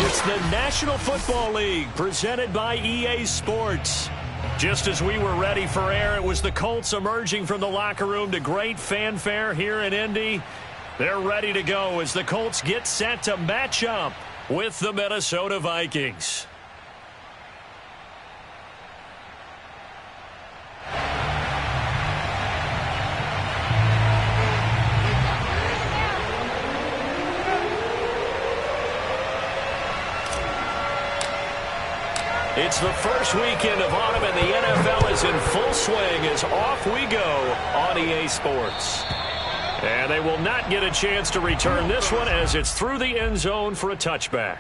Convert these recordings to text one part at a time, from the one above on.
It's the National Football League presented by EA Sports. Just as we were ready for air, it was the Colts emerging from the locker room to great fanfare here in Indy. They're ready to go as the Colts get set to match up with the Minnesota Vikings. It's the first weekend of autumn, and the NFL is in full swing as off we go on EA Sports. And they will not get a chance to return this one as it's through the end zone for a touchback.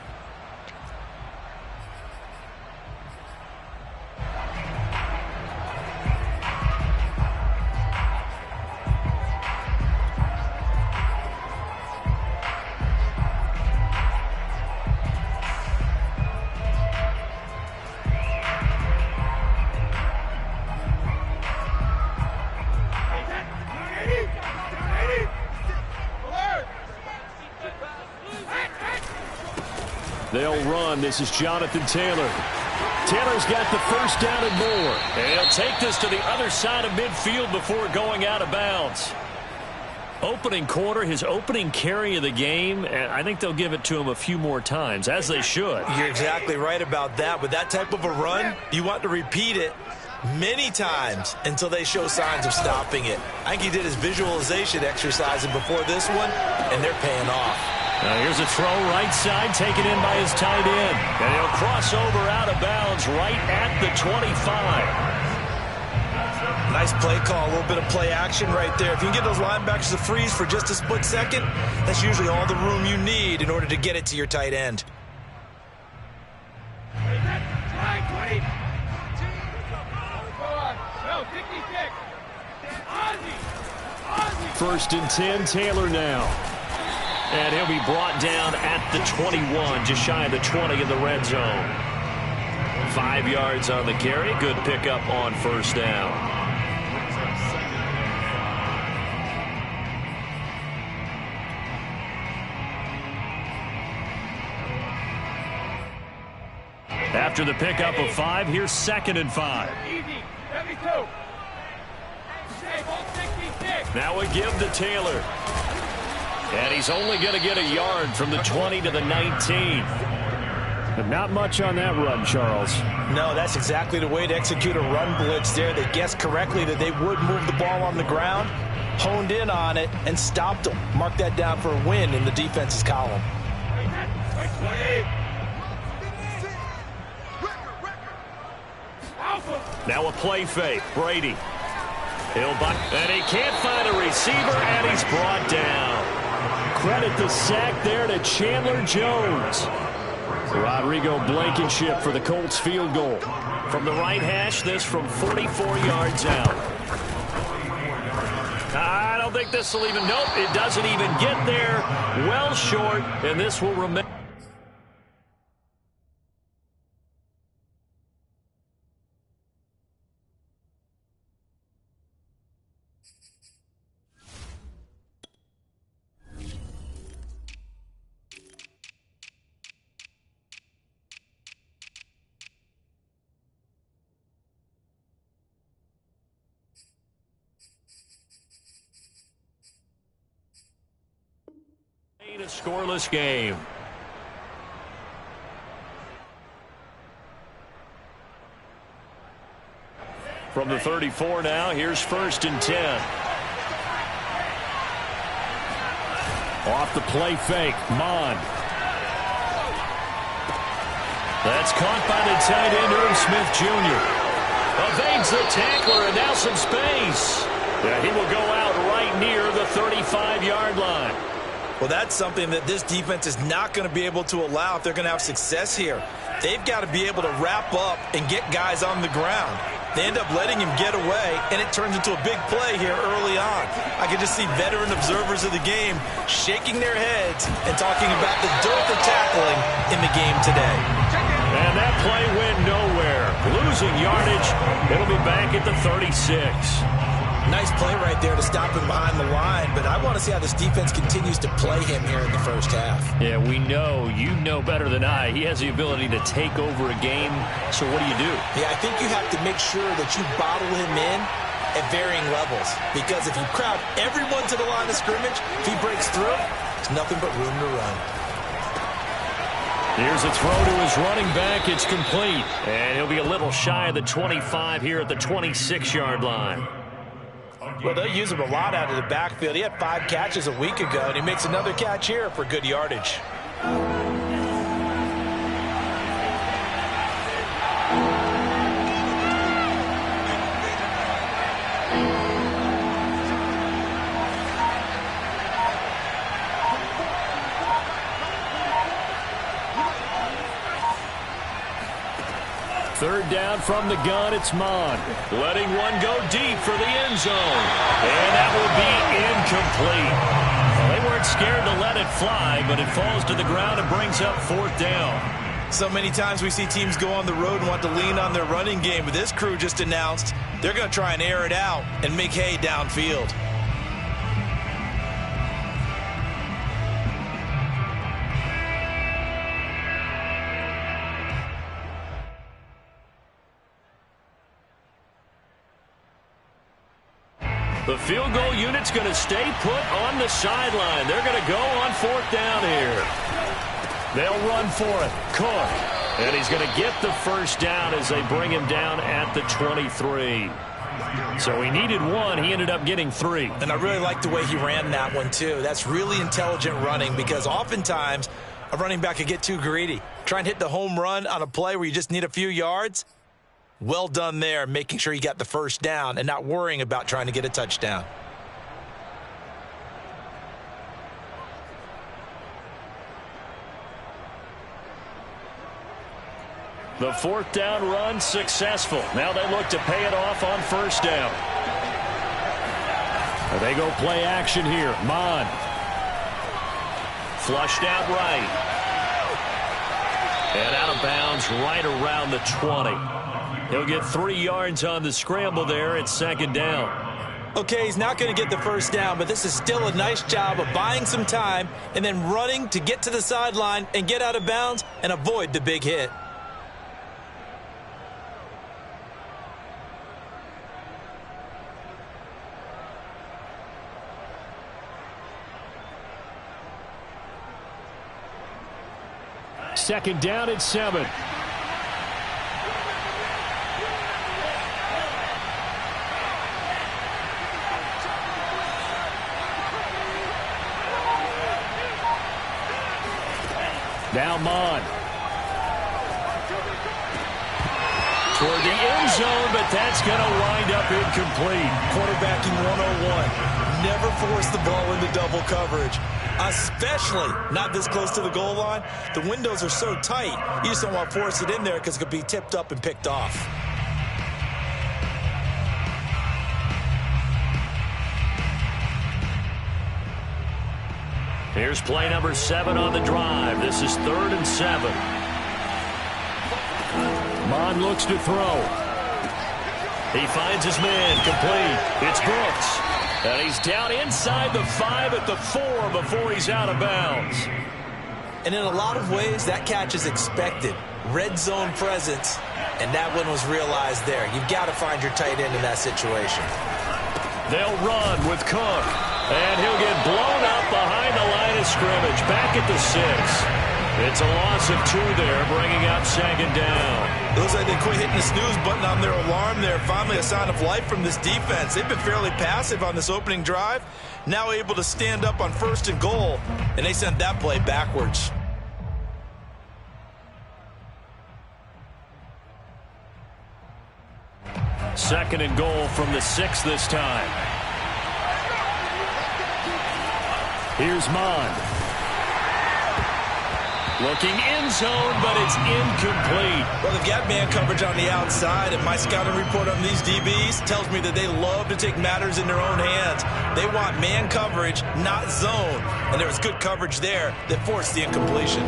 They'll run. This is Jonathan Taylor. Taylor's got the first down and more. And he'll take this to the other side of midfield before going out of bounds. Opening quarter, his opening carry of the game, and I think they'll give it to him a few more times, as they should. You're exactly right about that. With that type of a run, you want to repeat it many times until they show signs of stopping it. I think he did his visualization exercise before this one, and they're paying off. Now here's a throw right side taken in by his tight end. And he'll cross over out of bounds right at the 25. Nice play call, a little bit of play action right there. If you can get those linebackers to freeze for just a split second, that's usually all the room you need in order to get it to your tight end. First and 10, Taylor now. And he'll be brought down at the 21, just shy of the 20 in the red zone. 5 yards on the carry. Good pickup on first down. After the pickup of 5, here's 2nd and 5. Now we give to Taylor. And he's only going to get a yard from the 20 to the 19. But not much on that run, Charles. No, that's exactly the way to execute a run blitz there. They guessed correctly that they would move the ball on the ground, honed in on it, and stopped them. Mark that down for a win in the defense's column. Now a play fake. Brady. He'll buck, and he can't find a receiver, and he's brought down. Credit the sack there to Chandler Jones. Rodrigo Blankenship for the Colts field goal. From the right hash, this from 44 yards out. I don't think this will even, nope, it doesn't even get there. Well short, and this will remain. A scoreless game. From the 34 now, here's 1st and 10. Off the play fake, Mon. That's caught by the tight end, Irv Smith Jr. Evades the tackler, and now some space. Yeah, he will go out right near the 35-yard line. Well, that's something that this defense is not going to be able to allow if they're going to have success here. They've got to be able to wrap up and get guys on the ground. They end up letting him get away, and it turns into a big play here early on. I can just see veteran observers of the game shaking their heads and talking about the dearth of tackling in the game today. And that play went nowhere. Losing yardage. It'll be back at the 36. Nice play right there to stop him behind the line, but I want to see how this defense continues to play him here in the first half. Yeah, we know, you know better than I, he has the ability to take over a game, so what do you do? Yeah, I think you have to make sure that you bottle him in at varying levels, because if you crowd everyone to the line of scrimmage, if he breaks through, there's nothing but room to run. Here's a throw to his running back. It's complete. And he'll be a little shy of the 25 here at the 26-yard line. Well, they'll use him a lot out of the backfield. He had 5 catches a week ago, and he makes another catch here for good yardage. Third down from the gun, it's Mon. Letting one go deep for the end zone. And that will be incomplete. Well, they weren't scared to let it fly, but it falls to the ground and brings up 4th down. So many times we see teams go on the road and want to lean on their running game, but this crew just announced they're going to try and air it out and make hay downfield. The field goal unit's going to stay put on the sideline. They're going to go on 4th down here. They'll run for it. Cook. And he's going to get the first down as they bring him down at the 23. So he needed 1. He ended up getting 3. And I really like the way he ran that one, too. That's really intelligent running, because oftentimes a running back could get too greedy. Try and hit the home run on a play where you just need a few yards. Well done there, making sure you got the first down and not worrying about trying to get a touchdown. The 4th down run successful. Now they look to pay it off on 1st down. They go play action here. Mon. Flushed out right. And out of bounds right around the 20. He'll get 3 yards on the scramble there at 2nd down. Okay, he's not going to get the first down, but this is still a nice job of buying some time and then running to get to the sideline and get out of bounds and avoid the big hit. Second down at 7. Now Mon. Toward the end zone, but that's going to wind up incomplete. Quarterbacking 101. Never force the ball into double coverage, especially not this close to the goal line. The windows are so tight, you just don't want to force it in there because it could be tipped up and picked off. Here's play number 7 on the drive. This is 3rd and 7. Mon looks to throw. He finds his man, complete. It's Brooks. And he's down inside the 5 at the 4 before he's out of bounds. And in a lot of ways, that catch is expected. Red zone presence, and that one was realized there. You've got to find your tight end in that situation. They'll run with Cook. And he'll get blown up behind the line of scrimmage. Back at the 6. It's a loss of 2 there, bringing up 2nd down. It looks like they quit hitting the snooze button on their alarm there. Finally a sign of life from this defense. They've been fairly passive on this opening drive. Now able to stand up on 1st and goal, and they sent that play backwards. Second and goal from the 6 this time. Here's Mon. Looking in zone, but it's incomplete. Well, they've got man coverage on the outside, and my scouting report on these DBs tells me that they love to take matters in their own hands. They want man coverage, not zone. And there was good coverage there that forced the incompletion.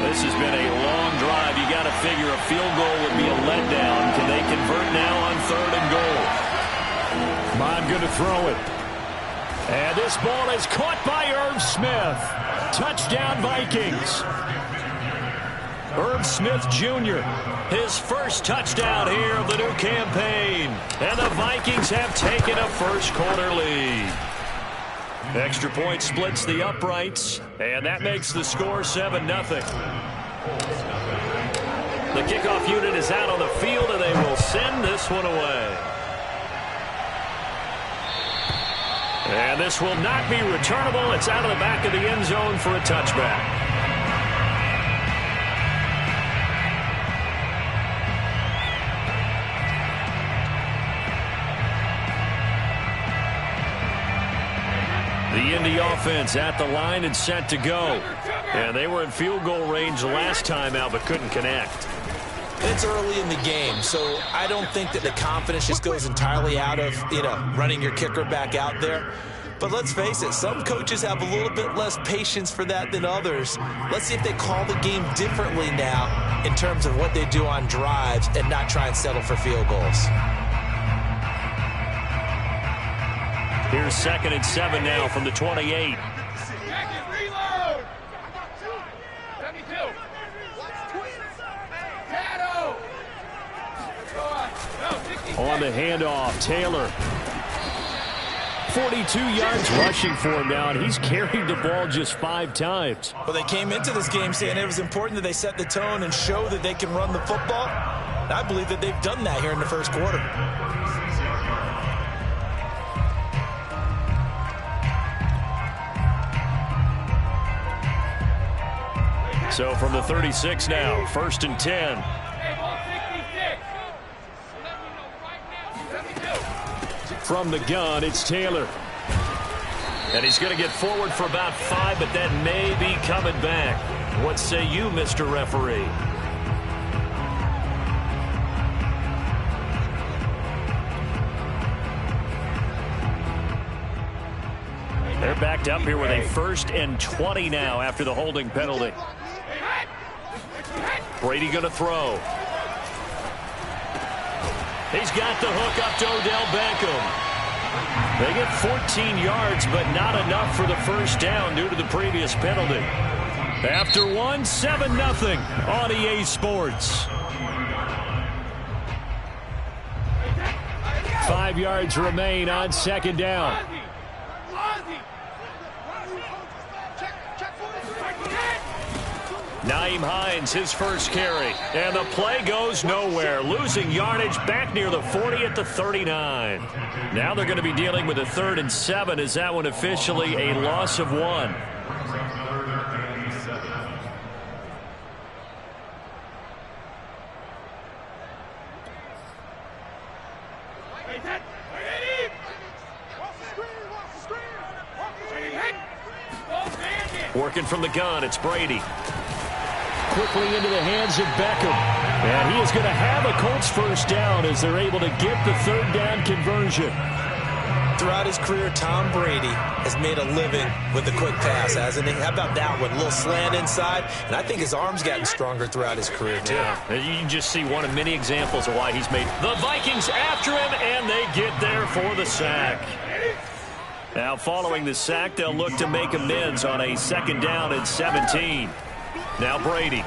This has been a long drive. You got to figure a field goal would be a letdown. Can they convert now on 3rd and goal? Mod going to throw it. And this ball is caught by Irv Smith. Touchdown, Vikings. Irv Smith Jr., his first touchdown here of the new campaign. And the Vikings have taken a first-quarter lead. Extra point splits the uprights, and that makes the score 7-0. The kickoff unit is out on the field, and they will send this one away. And this will not be returnable. It's out of the back of the end zone for a touchback. The Indy offense at the line and set to go. And they were in field goal range last time out but couldn't connect. It's early in the game, so I don't think that the confidence just goes entirely out of, running your kicker back out there. But let's face it, some coaches have a little bit less patience for that than others. Let's see if they call the game differently now in terms of what they do on drives and not try and settle for field goals. Here's 2nd and 7 now from the 28. On the handoff, Taylor. 42 yards rushing for him now, and he's carried the ball just 5 times. Well, they came into this game saying it was important that they set the tone and show that they can run the football. And I believe that they've done that here in the first quarter. So from the 36 now, 1st and 10. From the gun, it's Taylor. And he's going to get forward for about 5, but that may be coming back. What say you, Mr. Referee? They're backed up here with a 1st and 20 now after the holding penalty. Brady going to throw. He's got the hook up to Odell Beckham. They get 14 yards, but not enough for the first down due to the previous penalty. After one, 7-0 on EA Sports. 5 yards remain on 2nd down. Nyheim Hines, his first carry. And the play goes nowhere. Losing yardage back near the 40 at the 39. Now they're going to be dealing with a 3rd and 7. Is that one officially a loss of 1? Working from the gun, it's Brady. Quickly into the hands of Beckham. And he is going to have a Colts first down as they're able to get the 3rd down conversion. Throughout his career, Tom Brady has made a living with the quick pass, hasn't he? How about that one? A little slant inside. And I think his arm's gotten stronger throughout his career, too. Yeah. You can just see one of many examples of why he's made the Vikings after him, and they get there for the sack. Now, following the sack, they'll look to make amends on a 2nd down and 17. Now Brady.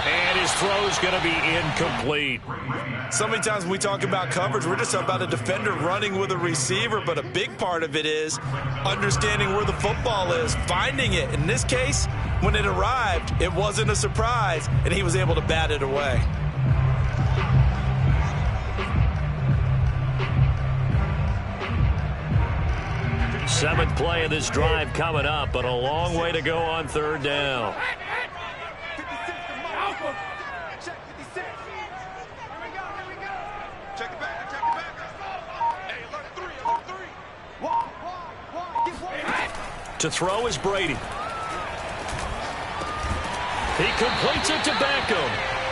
And his throw's going to be incomplete. So many times when we talk about coverage, we're just talking about a defender running with a receiver, but a big part of it is understanding where the football is, finding it. In this case, when it arrived, it wasn't a surprise, and he was able to bat it away. Seventh play of this drive coming up, but a long way to go on 3rd down. To throw is Brady. He completes it to Beckham.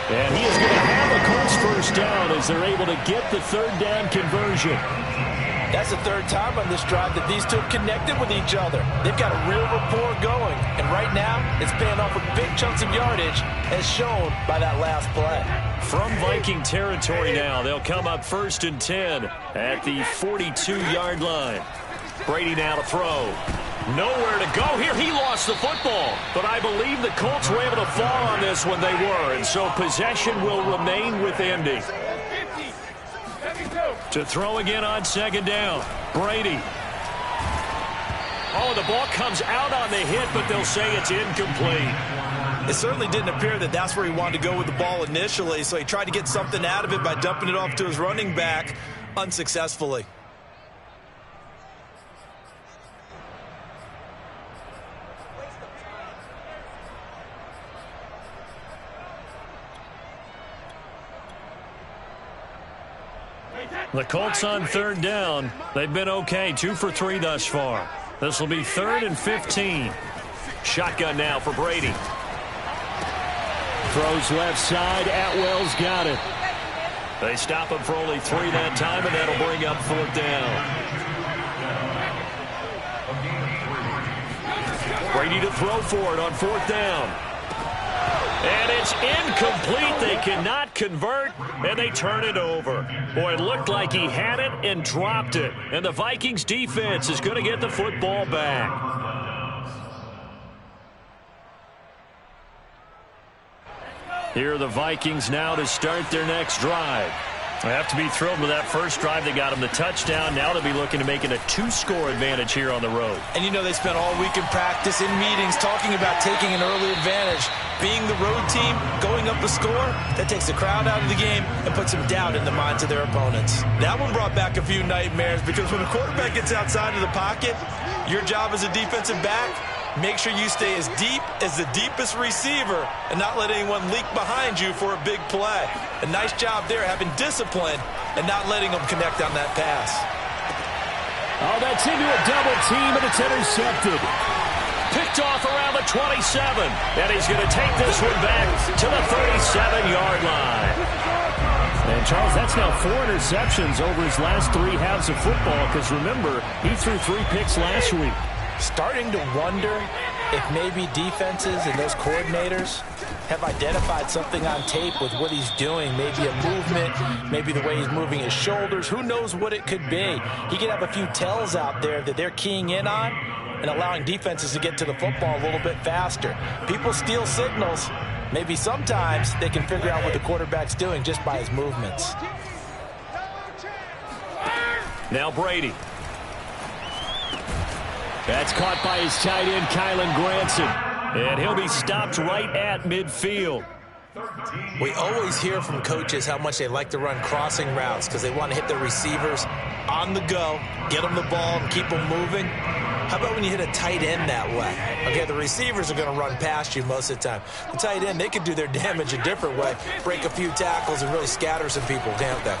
And he is going to have a Colts first down as they're able to get the 3rd down conversion. That's the third time on this drive that these two have connected with each other. They've got a real rapport going, and right now it's paying off with big chunks of yardage, as shown by that last play. From Viking territory now, they'll come up 1st and 10 at the 42-yard line. Brady now to throw. Nowhere to go here. He lost the football, but I believe the Colts were able to fall on this when they were, and so possession will remain with Indy. To throw again on 2nd down. Brady. Oh, the ball comes out on the hit, but they'll say it's incomplete. It certainly didn't appear that that's where he wanted to go with the ball initially, so he tried to get something out of it by dumping it off to his running back unsuccessfully. The Colts on 3rd down. They've been okay, 2 for 3 thus far. This will be 3rd and 15. Shotgun now for Brady. Throws left side. Atwell's got it. They stop him for only 3 that time, and that'll bring up 4th down. Brady to throw for it on 4th down. And it's incomplete. They cannot convert, and they turn it over. Boy, it looked like he had it and dropped it. And the Vikings defense is going to get the football back. Here are the Vikings now to start their next drive. They have to be thrilled with that first drive. They got him the touchdown. Now they'll be looking to make it a 2-score advantage here on the road. And you know they spent all week in practice, in meetings, talking about taking an early advantage. Being the road team, going up a score, that takes the crowd out of the game and puts some doubt in the minds of their opponents. That one brought back a few nightmares because when a quarterback gets outside of the pocket, your job as a defensive back, make sure you stay as deep as the deepest receiver and not let anyone leak behind you for a big play. A nice job there having discipline and not letting them connect on that pass. Oh, that's into a double team, and it's intercepted. Picked off around the 27, and he's going to take this one back to the 37-yard line. And, Charles, that's now 4 interceptions over his last 3 halves of football because, remember, he threw 3 picks last week. Starting to wonder if maybe defenses and those coordinators have identified something on tape with what he's doing. Maybe a movement, maybe the way he's moving his shoulders. Who knows what it could be? He could have a few tells out there that they're keying in on and allowing defenses to get to the football a little bit faster. People steal signals. Maybe sometimes they can figure out what the quarterback's doing just by his movements. Now Brady. That's caught by his tight end, Kylan Granson. And he'll be stopped right at midfield. We always hear from coaches how much they like to run crossing routes because they want to hit the receivers on the go, get them the ball, and keep them moving. How about when you hit a tight end that way? Okay, the receivers are going to run past you most of the time. The tight end, they could do their damage a different way, break a few tackles and really scatter some people, can't they?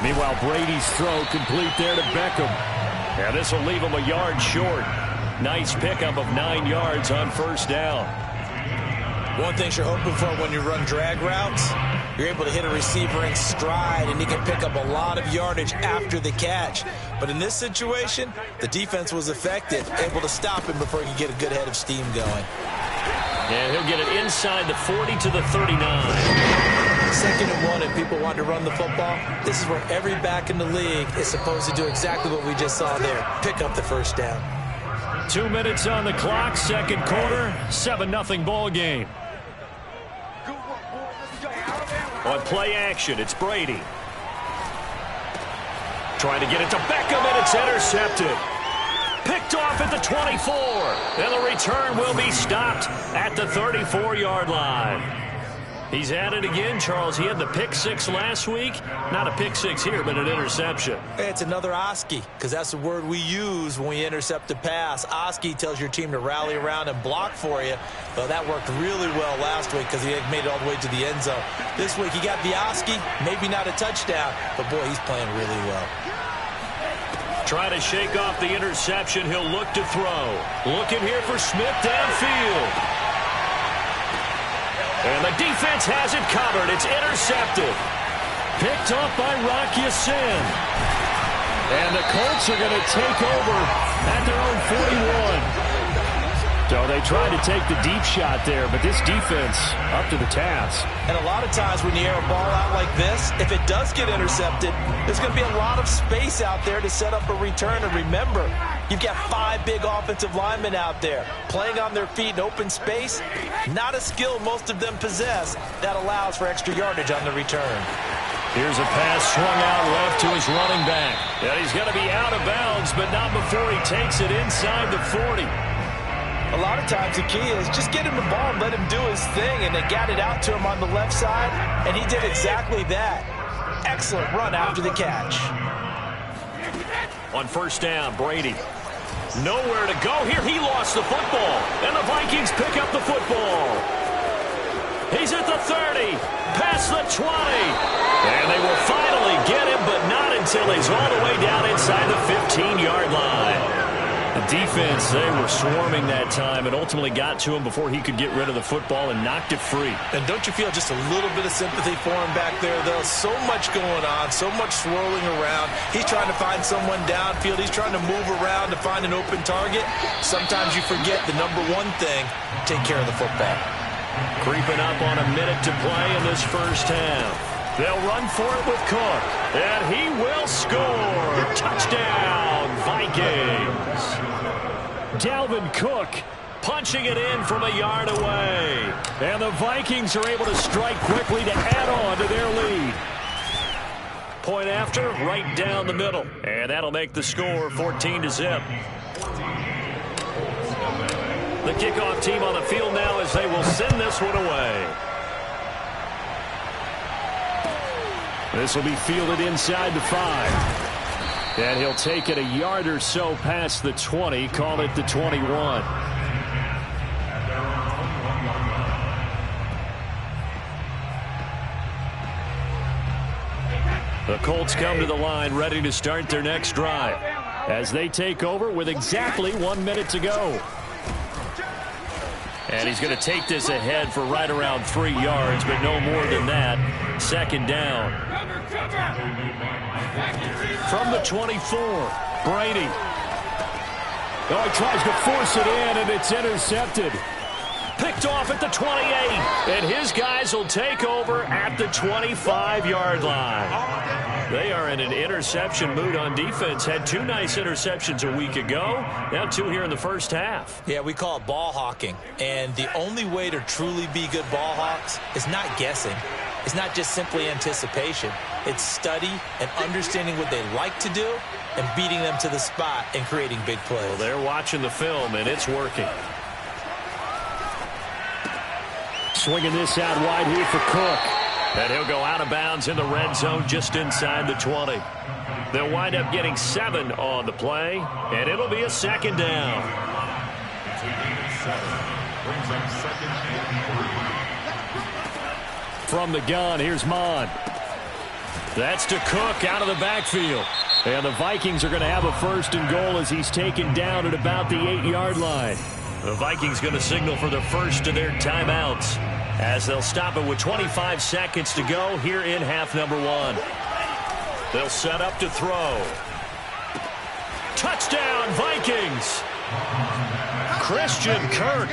Meanwhile, Brady's throw complete there to Beckham. And this will leave him a yard short. Nice pickup of 9 yards on 1st down. One thing you're hoping for when you run drag routes, you're able to hit a receiver in stride, and he can pick up a lot of yardage after the catch. But in this situation, the defense was effective, able to stop him before he could get a good head of steam going. And he'll get it inside the 40 to the 39. 2nd and 1, and people want to run the football. This is where every back in the league is supposed to do exactly what we just saw there, pick up the 1st down. 2 minutes on the clock, 2nd quarter, 7-0 ball game. On play action, it's Brady. Trying to get it to Beckham, and it's intercepted. Picked off at the 24. And the return will be stopped at the 34-yard line. He's at it again, Charles. He had the pick 6 last week. Not a pick 6 here, but an interception. It's another Oski, because that's the word we use when we intercept a pass. Oski tells your team to rally around and block for you. Well, that worked really well last week because he made it all the way to the end zone. This week he got the Oski, maybe not a touchdown, but boy, he's playing really well. Trying to shake off the interception. He'll look to throw. Looking here for Smith downfield. And the defense has it covered. It's intercepted. Picked off by Rock Ya-Sin. And the Colts are going to take over at their own 41. So they tried to take the deep shot there, but this defense up to the task. And a lot of times when you air a ball out like this, if it does get intercepted, there's going to be a lot of space out there to set up a return. And remember, you've got 5 big offensive linemen out there playing on their feet in open space. Not a skill most of them possess that allows for extra yardage on the return. Here's a pass swung out left to his running back. And he's going to be out of bounds, but not before he takes it inside the 40. A lot of times the key is just get him the ball and let him do his thing, and they got it out to him on the left side, and he did exactly that. Excellent run after the catch. On first down, Brady. Nowhere to go here. He lost the football, and the Vikings pick up the football. He's at the 30, past the 20, and they will finally get him, but not until he's all the way down inside the 15-yard line. The defense, they were swarming that time and ultimately got to him before he could get rid of the football and knocked it free. And don't you feel just a little bit of sympathy for him back there, though? So much going on, so much swirling around. He's trying to find someone downfield. He's trying to move around to find an open target. Sometimes you forget the number one thing, take care of the football. Creeping up on a minute to play in this first half. They'll run for it with Cook, and he will score. Touchdown, Vikings. Dalvin Cook punching it in from a yard away. And the Vikings are able to strike quickly to add on to their lead. Point after, right down the middle. And that'll make the score 14-0. The kickoff team on the field now as they will send this one away. This will be fielded inside the 5. And he'll take it a yard or so past the 20, call it the 21. The Colts come to the line ready to start their next drive as they take over with exactly 1 minute to go. And he's going to take this ahead for right around 3 yards, but no more than that. Second down. From the 24, Brady. Oh, he tries to force it in, and it's intercepted. Picked off at the 28, and his guys will take over at the 25-yard line. They are in an interception mood on defense. Had 2 nice interceptions a week ago. Now 2 here in the first half. Yeah, we call it ball hawking. And the only way to truly be good ball hawks is not guessing. It's not just simply anticipation. It's study and understanding what they like to do and beating them to the spot and creating big plays. Well, they're watching the film, and it's working. Swinging this out wide here for Cook. And he'll go out of bounds in the red zone just inside the 20. They'll wind up getting 7 on the play, and it'll be a second down. From the gun, here's Mon. That's to Cook out of the backfield. And the Vikings are going to have a first and goal as he's taken down at about the 8-yard line. The Vikings going to signal for the first of their timeouts as they'll stop it with 25 seconds to go here in half number 1. They'll set up to throw. Touchdown, Vikings! Christian Kirk,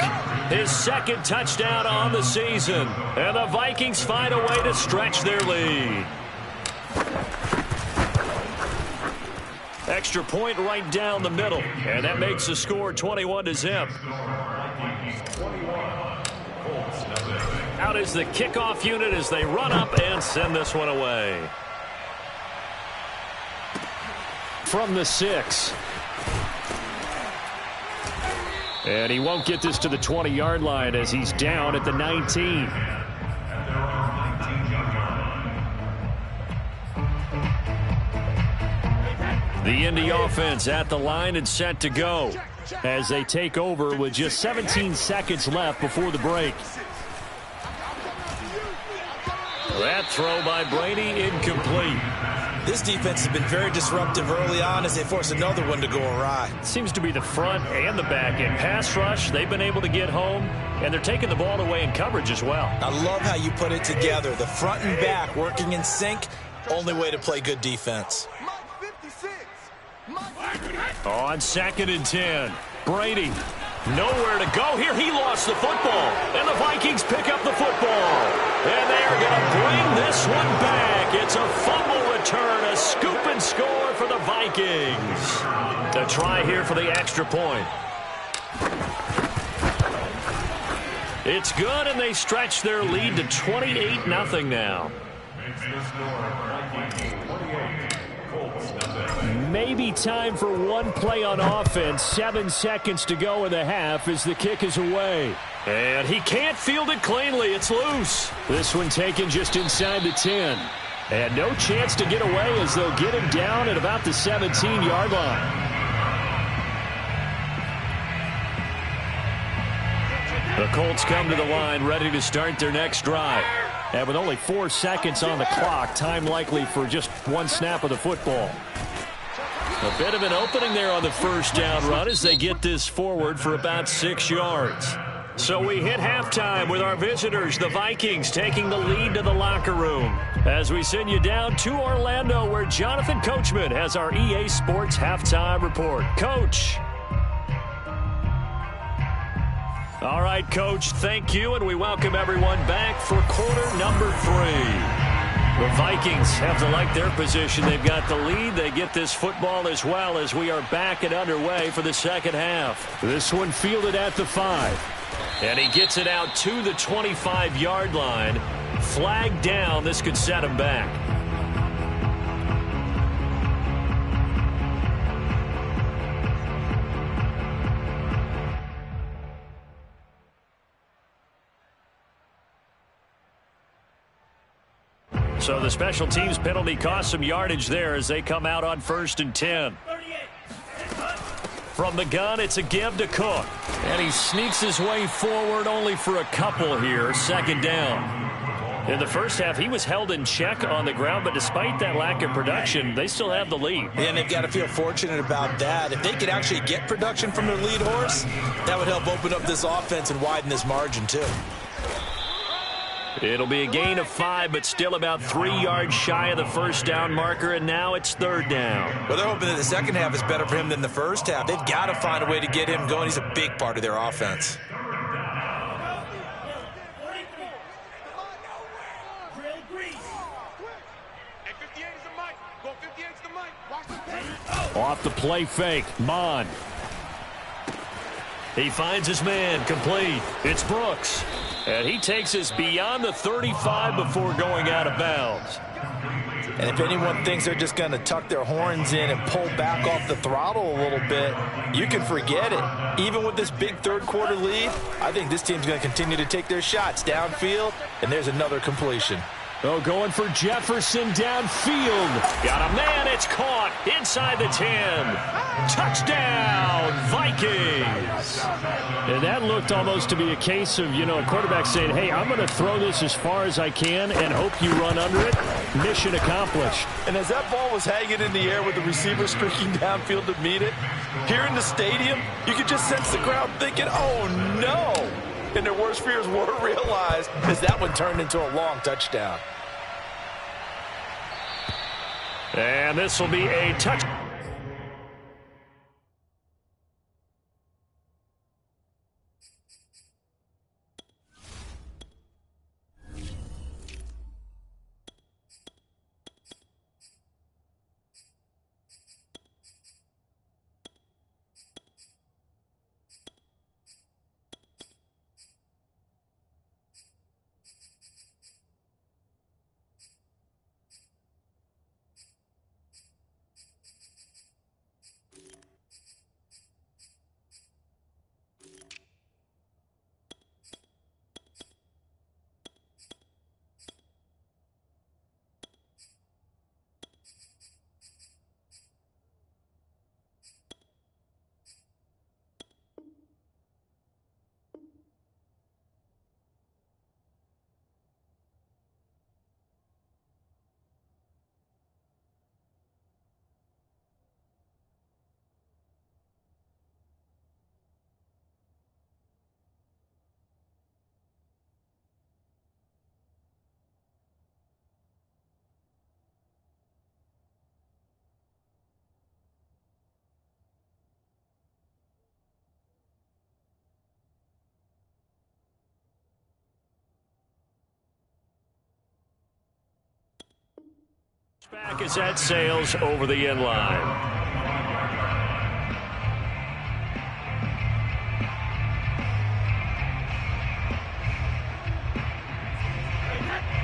his second touchdown on the season. And the Vikings find a way to stretch their lead. Extra point right down the middle. And that makes the score 21-0. Out is the kickoff unit as they run up and send this one away. From the 6. And he won't get this to the 20-yard line as he's down at the 19. The Indy offense at the line and set to go as they take over with just 17 seconds left before the break. That throw by Brady incomplete. This defense has been very disruptive early on as they force another one to go awry. Seems to be the front and the back end. Pass rush, they've been able to get home, and they're taking the ball away in coverage as well. I love how you put it together. The front and back working in sync, only way to play good defense. On 2nd and 10, Brady. Nowhere to go here. He lost the football. And the Vikings pick up the football. And they're going to bring this one back. It's a fumble return, a scoop and score for the Vikings. A try here for the extra point. It's good, and they stretch their lead to 28-0 now. Maybe time for one play on offense. 7 seconds to go in the half as the kick is away. And he can't field it cleanly. It's loose. This one taken just inside the 10. And no chance to get away as they'll get him down at about the 17-yard line. The Colts come to the line ready to start their next drive. And with only 4 seconds on the clock, time likely for just one snap of the football. A bit of an opening there on the first down run as they get this forward for about 6 yards. So we hit halftime with our visitors, the Vikings, taking the lead to the locker room. As we send you down to Orlando, where Jonathan Coachman has our EA Sports halftime report. Coach. All right, Coach, thank you, and we welcome everyone back for quarter number 3. The Vikings have to like their position. They've got the lead. They get this football as well as we are back and underway for the second half. This one fielded at the 5. And he gets it out to the 25-yard line. Flag down. This could set him back. So the special teams penalty cost some yardage there as they come out on 1st and 10. From the gun, it's a give to Cook. And he sneaks his way forward only for a couple here. 2nd down. In the first half, he was held in check on the ground, but despite that lack of production, they still have the lead. And they've got to feel fortunate about that. If they could actually get production from their lead horse, that would help open up this offense and widen this margin too. It'll be a gain of 5, but still about 3 yards shy of the first down marker, and now it's 3rd down. Well, they're hoping that the second half is better for him than the first half. They've got to find a way to get him going. He's a big part of their offense. Off the play fake, Mon. He finds his man, complete. It's Brooks. And he takes us beyond the 35 before going out of bounds. And if anyone thinks they're just going to tuck their horns in and pull back off the throttle a little bit, you can forget it. Even with this big third-quarter lead, I think this team's going to continue to take their shots downfield, and there's another completion. Oh, going for Jefferson downfield. Got a man. It's caught inside the 10. Touchdown, Vikings. And that looked almost to be a case of, a quarterback saying, hey, I'm going to throw this as far as I can and hope you run under it. Mission accomplished. And as that ball was hanging in the air with the receiver streaking downfield to meet it, here in the stadium, you could just sense the crowd thinking, oh, no. And their worst fears were realized as that one turned into a long touchdown. And this will be a touchdown. Back as that sails over the end line.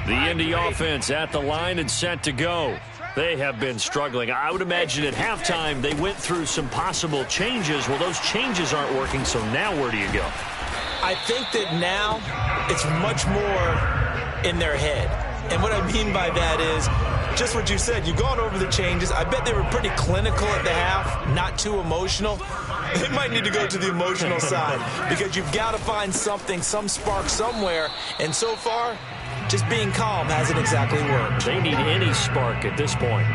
The Indy offense at the line and set to go. They have been struggling. I would imagine at halftime they went through some possible changes. Well, those changes aren't working, so now where do you go? I think that now it's much more in their head. And what I mean by that is just what you said. You've gone over the changes. I bet they were pretty clinical at the half, not too emotional. They might need to go to the emotional side because you've got to find something, some spark somewhere. And so far, just being calm hasn't exactly worked. They need any spark at this point.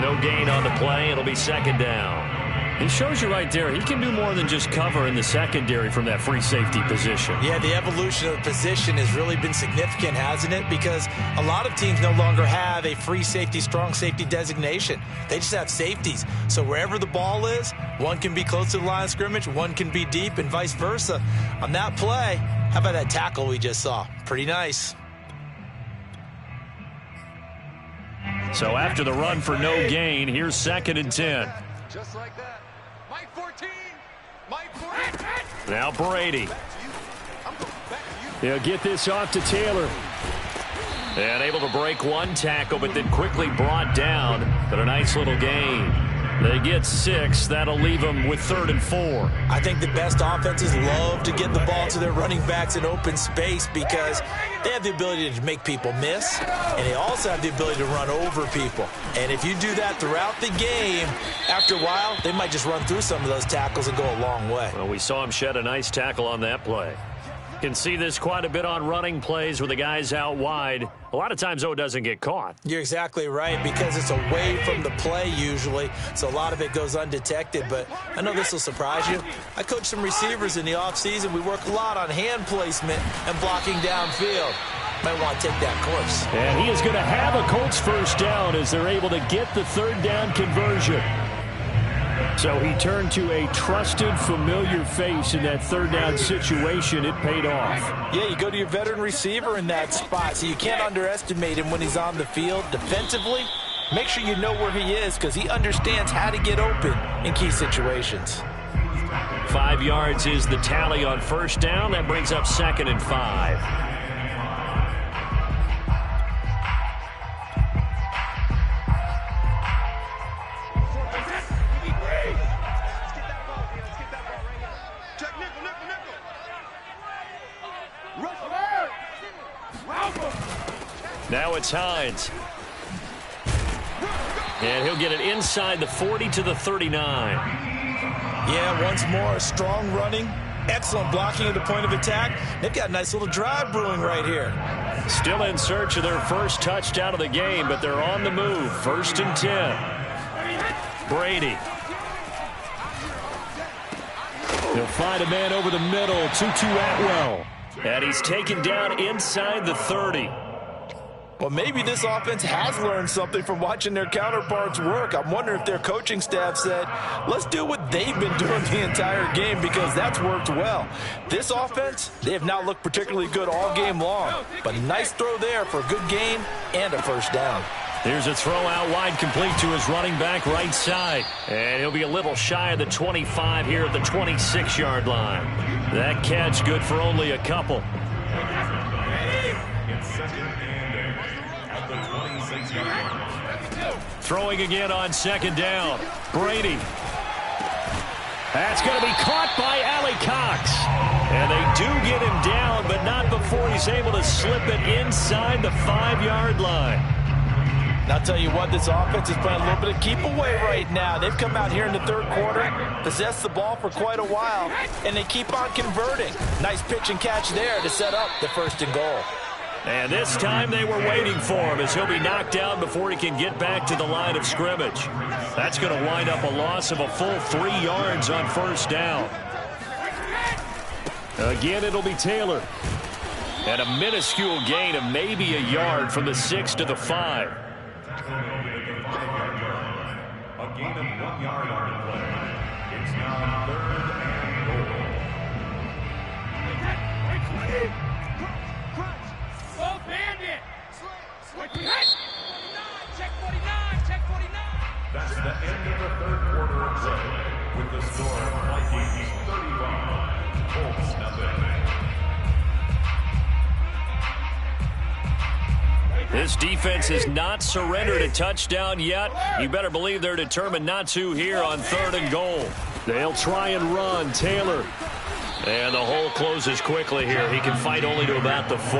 No gain on the play. It'll be second down. He shows you right there, he can do more than just cover in the secondary from that free safety position. Yeah, the evolution of the position has really been significant, hasn't it? Because a lot of teams no longer have a free safety, strong safety designation. They just have safeties. So wherever the ball is, one can be close to the line of scrimmage, one can be deep, and vice versa. On that play, how about that tackle we just saw? Pretty nice. So after the run for no gain, here's 2nd and 10. Just like that. Mike 14. Mike 14. Now Brady. He'll get this off to Taylor. And able to break one tackle, but then quickly brought down. But a nice little gain. They get 6. That'll leave them with 3rd and 4. I think the best offenses love to get the ball to their running backs in open space because they have the ability to make people miss, and they also have the ability to run over people. And if you do that throughout the game, after a while, they might just run through some of those tackles and go a long way. Well, we saw him shed a nice tackle on that play. Can see this quite a bit on running plays with the guys out wide. A lot of times, though, it doesn't get caught. You're exactly right because it's away from the play usually, so a lot of it goes undetected. But I know this will surprise you. I coach some receivers in the offseason. We work a lot on hand placement and blocking downfield. Might want to take that course. And he is going to have a Colts first down as they're able to get the 3rd down conversion. So he turned to a trusted, familiar face in that 3rd down situation. It paid off. Yeah, you go to your veteran receiver in that spot, so you can't underestimate him when he's on the field. Defensively, make sure you know where he is because he understands how to get open in key situations. 5 yards is the tally on first down. That brings up 2nd and 5. Now it's Hines. And he'll get it inside the 40 to the 39. Yeah, once more, strong running, excellent blocking at the point of attack. They've got a nice little drive brewing right here. Still in search of their first touchdown of the game, but they're on the move. 1st and 10. Brady. He'll find a man over the middle. Tutu Atwell. And he's taken down inside the 30. Well, maybe this offense has learned something from watching their counterparts work. I'm wondering if their coaching staff said, let's do what they've been doing the entire game because that's worked well. This offense, they have not looked particularly good all game long. But a nice throw there for a good gain and a first down. Here's a throw out wide complete to his running back right side. And he'll be a little shy of the 25 here at the 26-yard line. That catch good for only a couple. Throwing again on 2nd down. Brady. That's going to be caught by Allie Cox. And they do get him down, but not before he's able to slip it inside the 5-yard line. And I'll tell you what, this offense is playing a little bit of keep away right now. They've come out here in the 3rd quarter, possessed the ball for quite a while, and they keep on converting. Nice pitch and catch there to set up the 1st and goal. And this time they were waiting for him as he'll be knocked down before he can get back to the line of scrimmage. That's going to wind up a loss of a full 3 yards on first down. Again, it'll be Taylor. And a minuscule gain of maybe a yard from the 6 to the 5. A gain of 1 yard on the play. It's now 3rd and goal. Check 49. This defense has not surrendered a touchdown yet. You better believe they're determined not to here on 3rd and goal. They'll try and run. Taylor. And the hole closes quickly here. He can fight only to about the 4.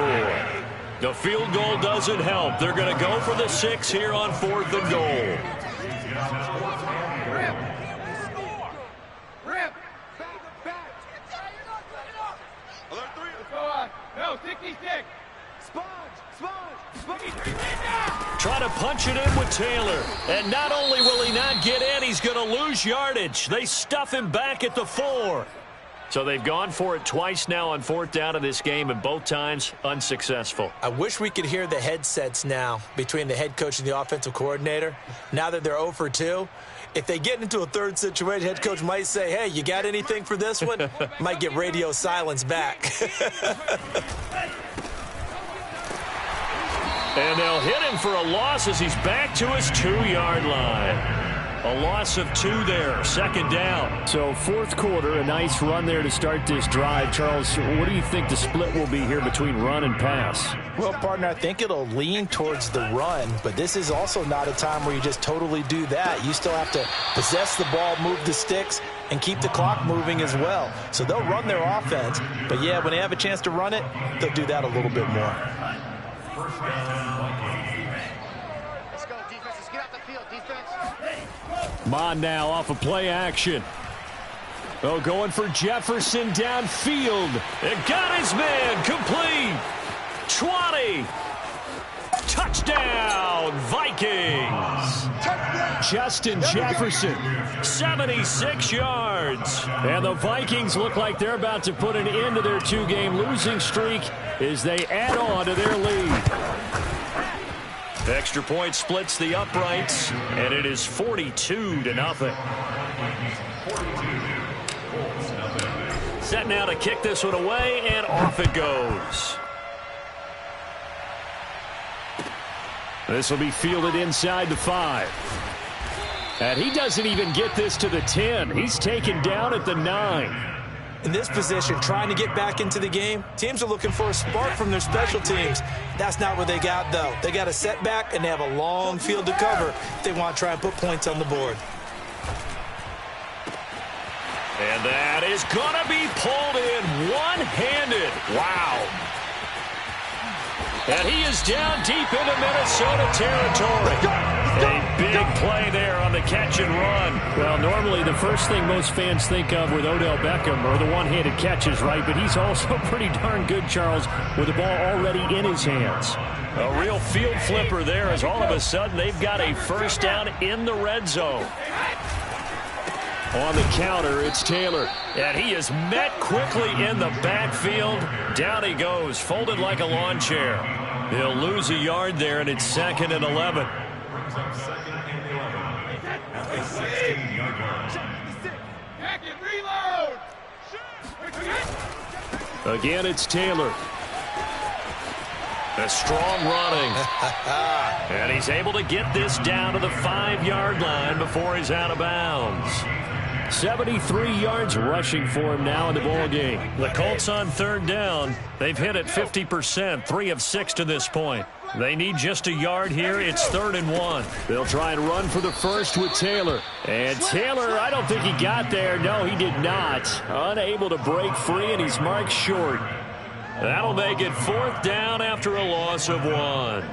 The field goal doesn't help. They're going to go for the 6 here on 4th and goal. Try to punch it in with Taylor. And not only will he not get in, he's going to lose yardage. They stuff him back at the 4. So they've gone for it twice now on 4th down in this game, and both times unsuccessful. I wish we could hear the headsets now between the head coach and the offensive coordinator. Now that they're 0 for 2, if they get into a 3rd situation, head coach might say, hey, you got anything for this one? Might get radio silence back. And they'll hit him for a loss as he's back to his 2-yard line. A loss of 2 there, 2nd down. So 4th quarter, a nice run there to start this drive. Charles, what do you think the split will be here between run and pass? Well, partner, I think it'll lean towards the run, but this is also not a time where you just totally do that. You still have to possess the ball, move the sticks, and keep the clock moving as well. So they'll run their offense, but yeah, when they have a chance to run it, they'll do that a little bit more. Let's go, defense. Let's get out the field, defense. Mon now off of play action. Oh, going for Jefferson downfield. It got his man complete. 20. Touchdown, Vikings. Justin Jefferson, 76 yards. And the Vikings look like they're about to put an end to their 2-game losing streak as they add on to their lead. Extra point splits the uprights, and it is 42-0. Set now to kick this one away, and off it goes. This will be fielded inside the 5. And he doesn't even get this to the 10. He's taken down at the 9. In this position, trying to get back into the game, teams are looking for a spark from their special teams. That's not what they got, though. They got a setback, and they have a long field to cover if they want to try and put points on the board. And that is going to be pulled in one-handed. Wow. And he is down deep into Minnesota territory. A big play there on the catch and run. Well, normally the first thing most fans think of with Odell Beckham are the one-handed catches, right? But he's also pretty darn good, Charles, with the ball already in his hands. A real field flipper there as all of a sudden they've got a 1st down in the red zone. On the counter, it's Taylor. And he is met quickly in the backfield. Down he goes, folded like a lawn chair. He'll lose a yard there, and it's 2nd and 11. Again, it's Taylor. A strong running. And he's able to get this down to the 5-yard line before he's out of bounds. 73 yards rushing for him now in the ball game. The Colts on 3rd down. They've hit it 50%, 3 of 6 to this point. They need just a yard here. It's 3rd and 1. They'll try and run for the 1st with Taylor. And Taylor, I don't think he got there. No, he did not. Unable to break free, and he's marked short. That'll make it 4th down after a loss of 1.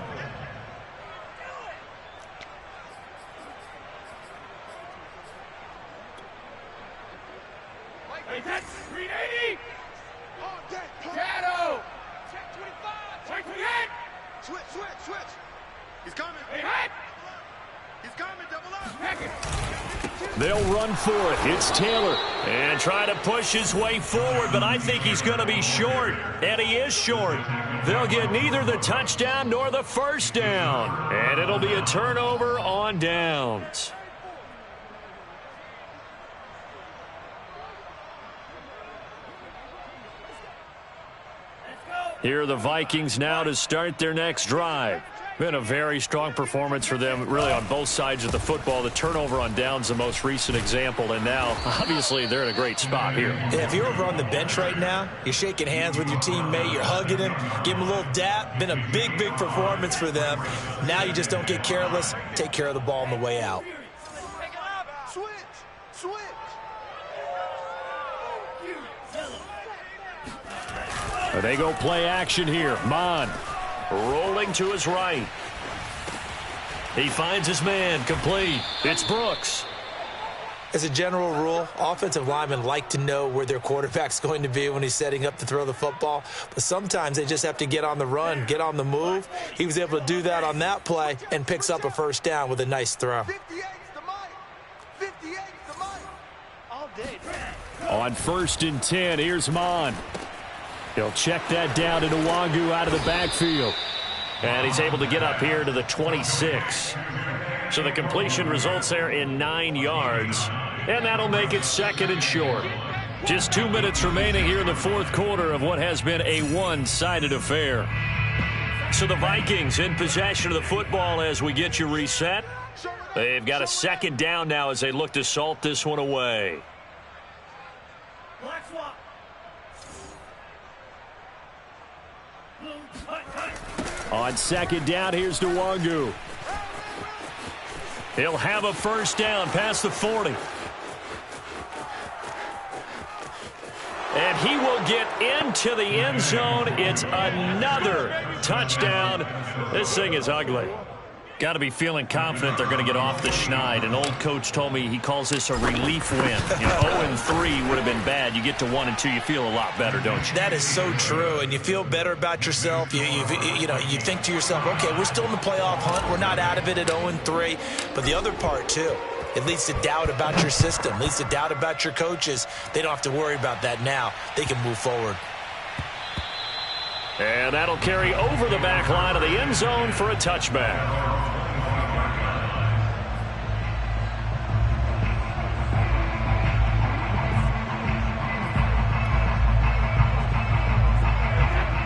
Shadow! Check 25! Check 28! Switch! He's coming! He's coming, double up! They'll run for it. It's Taylor. And try to push his way forward, but I think he's going to be short. And he is short. They'll get neither the touchdown nor the 1st down. And it'll be a turnover on downs. Here are the Vikings now to start their next drive. Been a very strong performance for them, really, on both sides of the football. The turnover on downs, the most recent example, and now, obviously, they're in a great spot here. Yeah, if you're over on the bench right now, you're shaking hands with your teammate, you're hugging him, give him a little dap. Been a big, big performance for them. Now you just don't get careless. Take care of the ball on the way out. Switch. They go play action here. Mon rolling to his right. He finds his man, complete. It's Brooks. As a general rule, offensive linemen like to know where their quarterback's going to be when he's setting up to throw the football. But sometimes they just have to get on the run, get on the move. He was able to do that on that play and picks up a first down with a nice throw. 58's the mic. 58's the mic. All day. On 1st and 10, here's Mon. He'll check that down to Nwangu out of the backfield. And he's able to get up here to the 26. So the completion results there in 9 yards. And that'll make it 2nd and short. Just 2 minutes remaining here in the 4th quarter of what has been a one-sided affair. So the Vikings in possession of the football as we get you reset. They've got a 2nd down now as they look to salt this one away. On 2nd down, here's Nwangu. He'll have a first down past the 40. And he will get into the end zone. It's another touchdown. This thing is ugly. Got to be feeling confident they're going to get off the schneid. An old coach told me he calls this a relief win. 0-3 would have been bad. You get to 1-2, you feel a lot better, don't you? That is so true, and you feel better about yourself. You think to yourself, okay, we're still in the playoff hunt. We're not out of it at 0-3. But the other part, too, it leads to doubt about your system, leads to doubt about your coaches. They don't have to worry about that now. They can move forward. And that'll carry over the back line of the end zone for a touchback.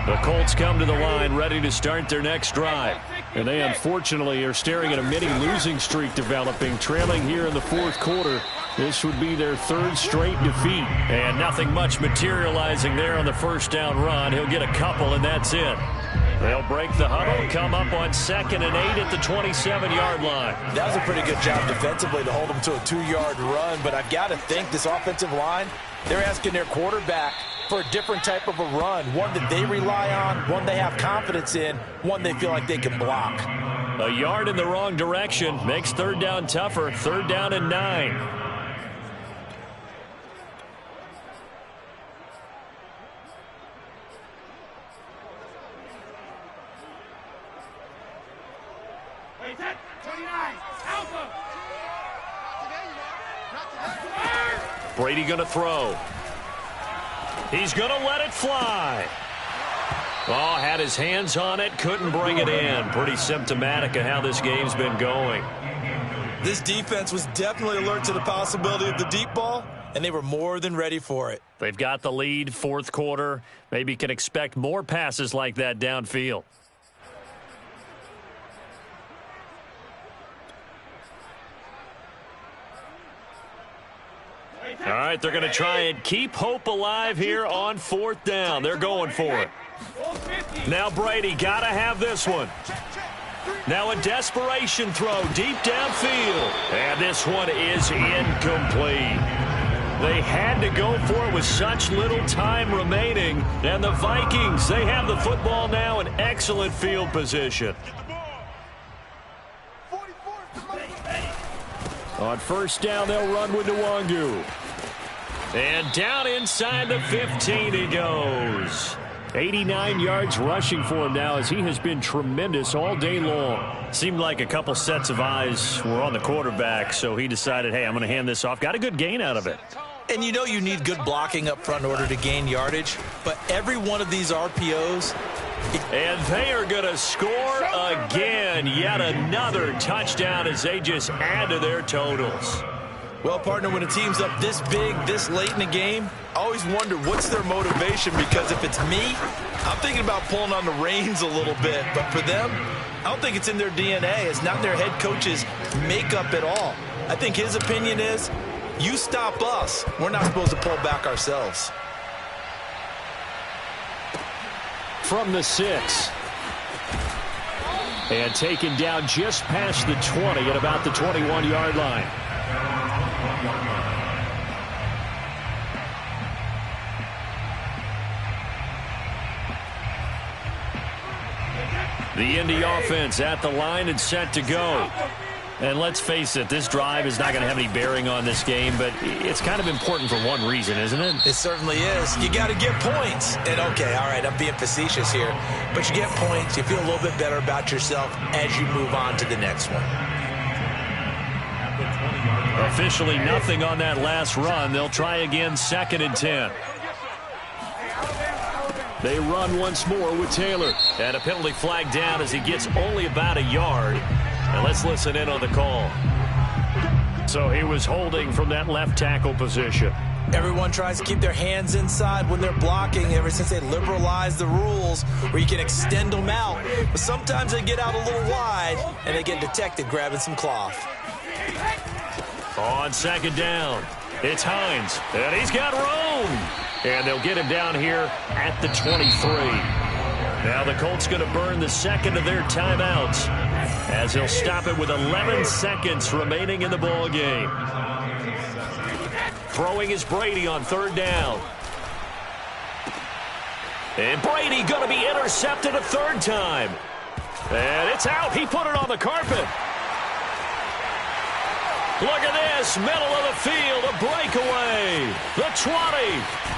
The Colts come to the line ready to start their next drive. And they unfortunately are staring at a mini losing streak developing, trailing here in the 4th quarter. This would be their 3rd straight defeat. And nothing much materializing there on the first down run. He'll get a couple, and that's it. They'll break the huddle, come up on 2nd and 8 at the 27-yard line. That was a pretty good job defensively to hold them to a 2-yard run. But I've got to think this offensive line, they're asking their quarterback for a different type of a run, one that they rely on, one they have confidence in, one they feel like they can block. A yard in the wrong direction makes 3rd down tougher. 3rd down and 9. Brady going to throw. He's going to let it fly. Oh, had his hands on it, couldn't bring it in. Pretty symptomatic of how this game's been going. This defense was definitely alert to the possibility of the deep ball, and they were more than ready for it. They've got the lead, 4th quarter. Maybe can expect more passes like that downfield. All right, they're going to try and keep hope alive here on 4th down. They're going for it. Now Brady got to have this one. Now a desperation throw deep downfield. And this one is incomplete. They had to go for it with such little time remaining. And the Vikings, they have the football now in excellent field position. On 1st down, they'll run with Nwangu. And down inside the 15 he goes. 89 yards rushing for him now as he has been tremendous all day long. Seemed like a couple sets of eyes were on the quarterback, so he decided, hey, I'm going to hand this off. Got a good gain out of it. And you know you need good blocking up front in order to gain yardage, but every one of these RPOs... And they are going to score again. Yet another touchdown as they just add to their totals. Well, partner, when a team's up this big, this late in the game, I always wonder what's their motivation, because if it's me, I'm thinking about pulling on the reins a little bit. But for them, I don't think it's in their DNA. It's not their head coach's makeup at all. I think his opinion is, you stop us, we're not supposed to pull back ourselves. From the 6. And taken down just past the 20 at about the 21-yard line. The Indy offense at the line and set to go. And let's face it, this drive is not going to have any bearing on this game, but it's kind of important for one reason, isn't it? It certainly is. You got to get points. And, okay, all right, I'm being facetious here. But you get points, you feel a little bit better about yourself as you move on to the next one. Officially nothing on that last run. They'll try again, 2nd and 10. They run once more with Taylor. And a penalty flag down as he gets only about a yard. And let's listen in on the call. So he was holding from that left tackle position. Everyone tries to keep their hands inside when they're blocking ever since they liberalized the rules where you can extend them out. But sometimes they get out a little wide and they get detected grabbing some cloth. On 2nd down, it's Hines. And he's got room. And they'll get him down here at the 23. Now the Colts going to burn the second of their timeouts as he'll stop it with 11 seconds remaining in the ball game. Throwing is Brady on 3rd down. And Brady going to be intercepted a 3rd time. And it's out. He put it on the carpet. Look at this. Middle of the field. A breakaway. The 20.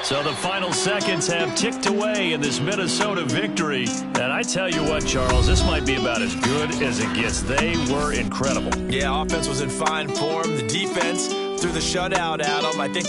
So the final seconds have ticked away in this Minnesota victory. And I tell you what, Charles, this might be about as good as it gets. They were incredible. Yeah, offense was in fine form. The defense threw the shutout at them. I think